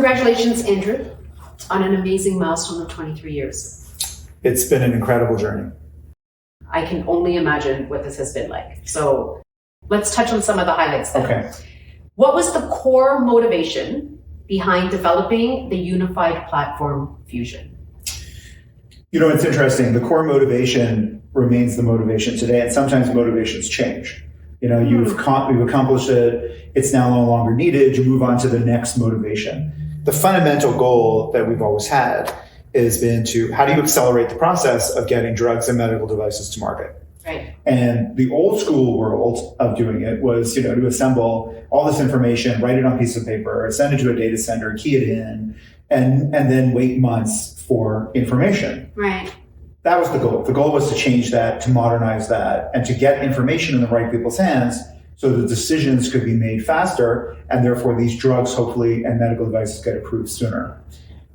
Congratulations, Andrew, on an amazing milestone of 23 years. It's been an incredible journey. I can only imagine what this has been like. So let's touch on some of the highlights then. Okay. What was the core motivation behind developing the unified platform Fusion? It's interesting. The core motivation remains the motivation today, and sometimes motivations change. You've accomplished it. It's now no longer needed. You move on to the next motivation. The fundamental goal that we've always had has been to how do you accelerate the process of getting drugs and medical devices to market? Right. And the old school world of doing it was, to assemble all this information, write it on a piece of paper, send it to a data center, key it in, and then wait months for information. Right. That was the goal. The goal was to change that, to modernize that, and to get information in the right people's hands so the decisions could be made faster, and therefore these drugs, hopefully, and medical devices get approved sooner.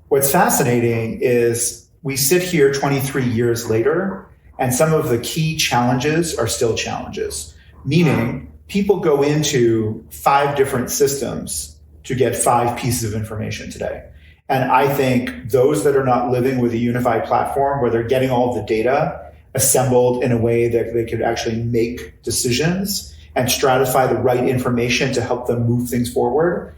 What's fascinating is we sit here 23 years later, and some of the key challenges are still challenges, meaning people go into 5 different systems to get 5 pieces of information today. And I think those that are not living with a unified platform where they're getting all of the data assembled in a way that they could actually make decisions and stratify the right information to help them move things forward,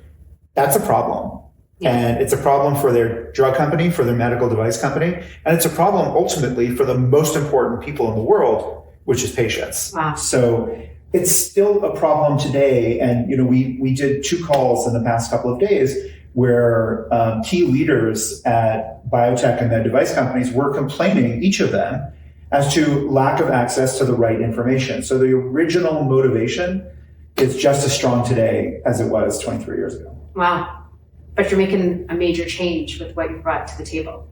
that's a problem. Yeah. And it's a problem for their drug company, for their medical device company, and it's a problem ultimately for the most important people in the world, which is patients. Wow. So it's still a problem today. And we did 2 calls in the past couple of days where key leaders at biotech and med device companies were complaining, each of them, as to lack of access to the right information. So the original motivation is just as strong today as it was 23 years ago. Wow. But you're making a major change with what you brought to the table.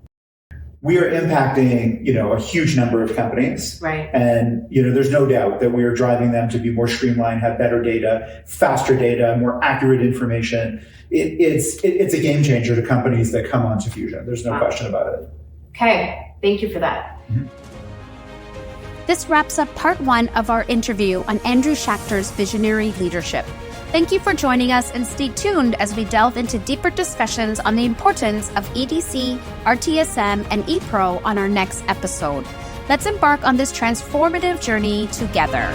We are impacting, a huge number of companies. Right. And, there's no doubt that we are driving them to be more streamlined, have better data, faster data, more accurate information. It's a game changer to companies that come onto Fusion. There's no question about it. Okay. Thank you for that. Mm-hmm. This wraps up part 1 of our interview on Andrew Schachter's visionary leadership. Thank you for joining us, and stay tuned as we delve into deeper discussions on the importance of EDC, RTSM, and ePro on our next episode. Let's embark on this transformative journey together.